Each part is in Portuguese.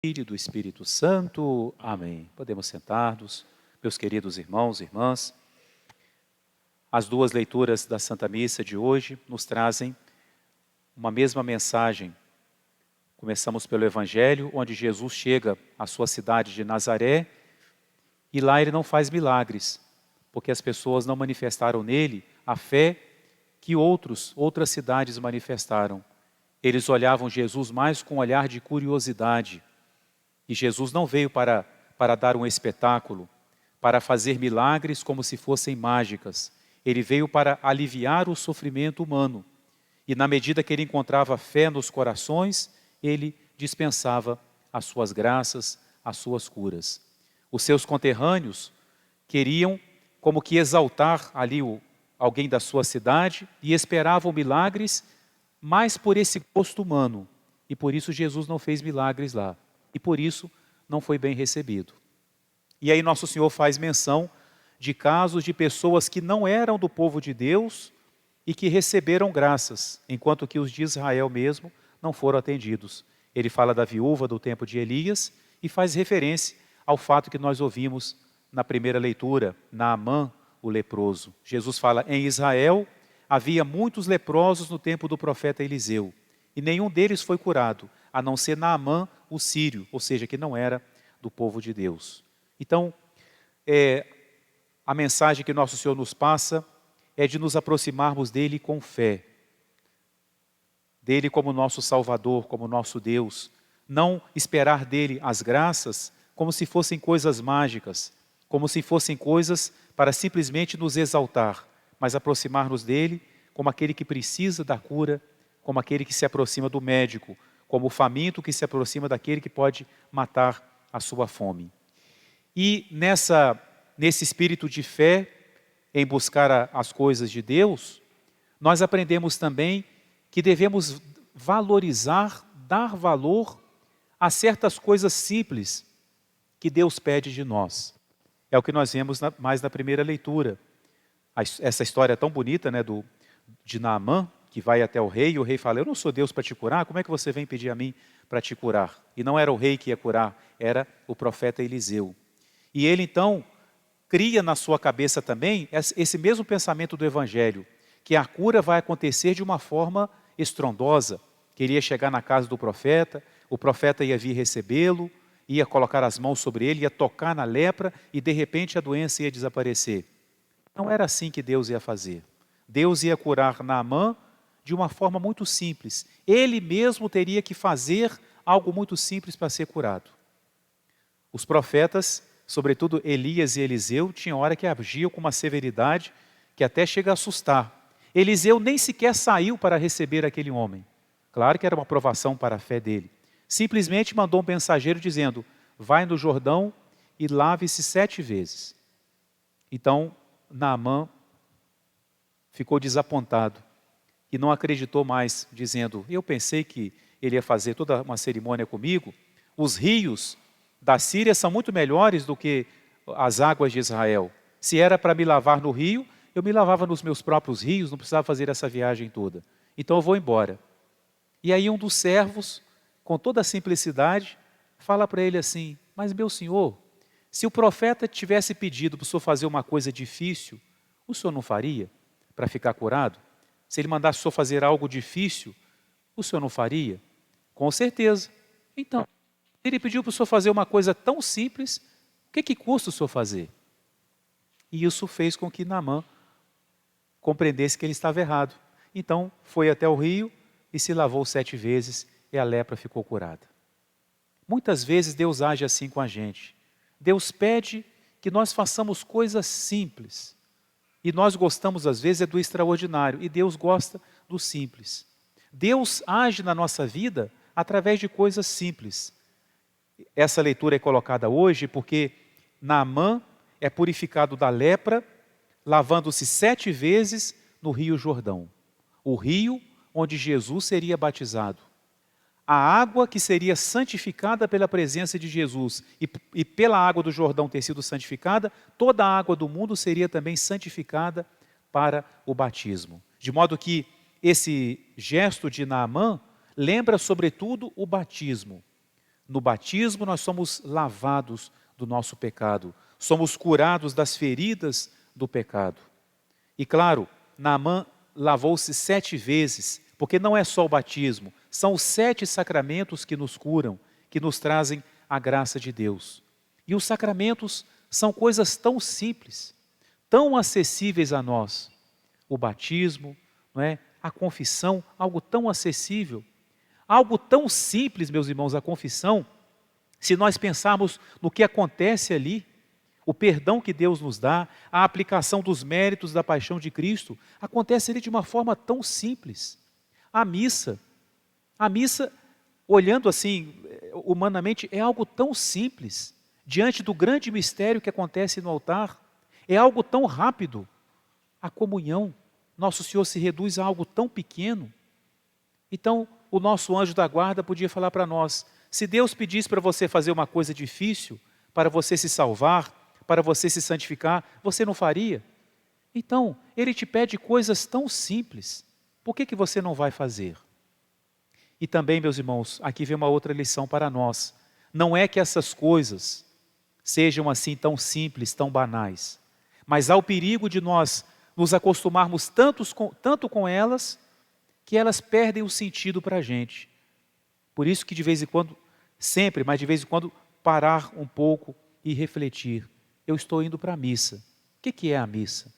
E do Espírito Santo. Amém. Podemos sentar-nos, meus queridos irmãos e irmãs. As duas leituras da Santa Missa de hoje nos trazem uma mesma mensagem. Começamos pelo Evangelho, onde Jesus chega à sua cidade de Nazaré e lá ele não faz milagres, porque as pessoas não manifestaram nele a fé que outras cidades manifestaram. Eles olhavam Jesus mais com um olhar de curiosidade. E Jesus não veio para dar um espetáculo, para fazer milagres como se fossem mágicas. Ele veio para aliviar o sofrimento humano. E na medida que ele encontrava fé nos corações, ele dispensava as suas graças, as suas curas. Os seus conterrâneos queriam como que exaltar ali alguém da sua cidade e esperavam milagres, mais por esse gosto humano. E por isso Jesus não fez milagres lá. E por isso não foi bem recebido. E aí Nosso Senhor faz menção de casos de pessoas que não eram do povo de Deus e que receberam graças, enquanto que os de Israel mesmo não foram atendidos. Ele fala da viúva do tempo de Elias e faz referência ao fato que nós ouvimos na primeira leitura, Naamã, o leproso. Jesus fala, em Israel havia muitos leprosos no tempo do profeta Eliseu, e nenhum deles foi curado, a não ser Naamã, o sírio, ou seja, que não era do povo de Deus. Então, a mensagem que Nosso Senhor nos passa é de nos aproximarmos dele com fé, dele como nosso Salvador, como nosso Deus, não esperar dele as graças como se fossem coisas mágicas, como se fossem coisas para simplesmente nos exaltar, mas aproximar-nos dele como aquele que precisa da cura, como aquele que se aproxima do médico, como o faminto que se aproxima daquele que pode matar a sua fome. E nesse espírito de fé, em buscar as coisas de Deus, nós aprendemos também que devemos valorizar, dar valor a certas coisas simples que Deus pede de nós. É o que nós vemos mais na primeira leitura. Essa história tão bonita, né, de Naamã, que vai até o rei, e o rei fala, eu não sou Deus para te curar, como é que você vem pedir a mim para te curar? E não era o rei que ia curar, era o profeta Eliseu. E ele então cria na sua cabeça também esse mesmo pensamento do Evangelho, que a cura vai acontecer de uma forma estrondosa, que ele ia chegar na casa do profeta, o profeta ia vir recebê-lo, ia colocar as mãos sobre ele, ia tocar na lepra e de repente a doença ia desaparecer. Não era assim que Deus ia fazer. Deus ia curar Naamã de uma forma muito simples. Ele mesmo teria que fazer algo muito simples para ser curado. Os profetas, sobretudo Elias e Eliseu, tinham hora que agiam com uma severidade que até chega a assustar. Eliseu nem sequer saiu para receber aquele homem. Claro que era uma provação para a fé dele. Simplesmente mandou um mensageiro dizendo, vai no Jordão e lave-se 7 vezes. Então, Naamã ficou desapontado e não acreditou mais, dizendo, eu pensei que ele ia fazer toda uma cerimônia comigo. Os rios da Síria são muito melhores do que as águas de Israel. Se era para me lavar no rio, eu me lavava nos meus próprios rios, não precisava fazer essa viagem toda. Então eu vou embora. E aí um dos servos, com toda a simplicidade, fala para ele assim, mas meu senhor, se o profeta tivesse pedido para o senhor fazer uma coisa difícil, o senhor não faria para ficar curado? Se ele mandasse o senhor fazer algo difícil, o senhor não faria? Com certeza. Então, se ele pediu para o senhor fazer uma coisa tão simples, o que custa o senhor fazer? E isso fez com que Naamã compreendesse que ele estava errado. Então, foi até o rio e se lavou 7 vezes e a lepra ficou curada. Muitas vezes Deus age assim com a gente. Deus pede que nós façamos coisas simples. E nós gostamos, às vezes, do extraordinário. E Deus gosta do simples. Deus age na nossa vida através de coisas simples. Essa leitura é colocada hoje porque Naamã é purificado da lepra, lavando-se 7 vezes no Rio Jordão. O rio onde Jesus seria batizado. A água que seria santificada pela presença de Jesus e pela água do Jordão ter sido santificada, toda a água do mundo seria também santificada para o batismo. De modo que esse gesto de Naamã lembra sobretudo o batismo. No batismo nós somos lavados do nosso pecado, somos curados das feridas do pecado. E claro, Naamã lavou-se 7 vezes, porque não é só o batismo, são os 7 sacramentos que nos curam, que nos trazem a graça de Deus. E os sacramentos são coisas tão simples, tão acessíveis a nós. O batismo, não é? A confissão, algo tão acessível, algo tão simples, meus irmãos, a confissão, se nós pensarmos no que acontece ali, o perdão que Deus nos dá, a aplicação dos méritos da paixão de Cristo, acontece ali de uma forma tão simples. A missa, olhando assim, humanamente, é algo tão simples, diante do grande mistério que acontece no altar, é algo tão rápido. A comunhão, nosso Senhor se reduz a algo tão pequeno. Então, o nosso anjo da guarda podia falar para nós, se Deus pedisse para você fazer uma coisa difícil, para você se salvar, para você se santificar, você não faria? Então, Ele te pede coisas tão simples, por que você não vai fazer? E também, meus irmãos, aqui vem uma outra lição para nós. Não é que essas coisas sejam assim tão simples, tão banais, mas há o perigo de nós nos acostumarmos tanto com elas, que elas perdem o sentido para a gente. Por isso que de vez em quando, sempre, mas de vez em quando, parar um pouco e refletir. Eu estou indo para a missa. O que é a missa?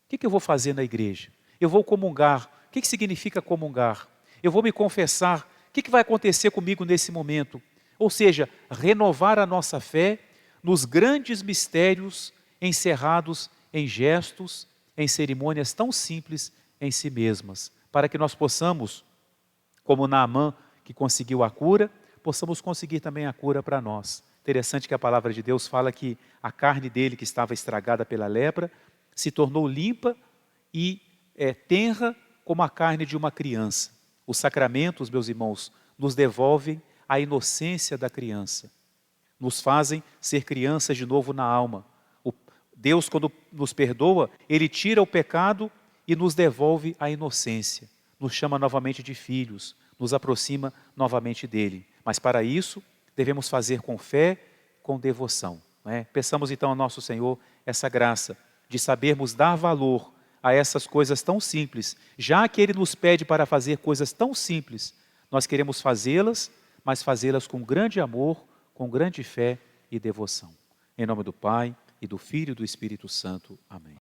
O que eu vou fazer na igreja? Eu vou comungar. O que significa comungar? Eu vou me confessar. O que vai acontecer comigo nesse momento? Ou seja, renovar a nossa fé nos grandes mistérios encerrados em gestos, em cerimônias tão simples em si mesmas, para que nós possamos, como Naamã, que conseguiu a cura, possamos conseguir também a cura para nós. Interessante que a palavra de Deus fala que a carne dele, que estava estragada pela lepra, se tornou limpa e tenra como a carne de uma criança. Os sacramentos, meus irmãos, nos devolvem a inocência da criança. Nos fazem ser crianças de novo na alma. Deus, quando nos perdoa, Ele tira o pecado e nos devolve a inocência. Nos chama novamente de filhos, nos aproxima novamente dEle. Mas para isso, devemos fazer com fé, com devoção. Peçamos então ao nosso Senhor essa graça de sabermos dar valor a essas coisas tão simples. Já que Ele nos pede para fazer coisas tão simples, nós queremos fazê-las, mas fazê-las com grande amor, com grande fé e devoção. Em nome do Pai, e do Filho e do Espírito Santo. Amém.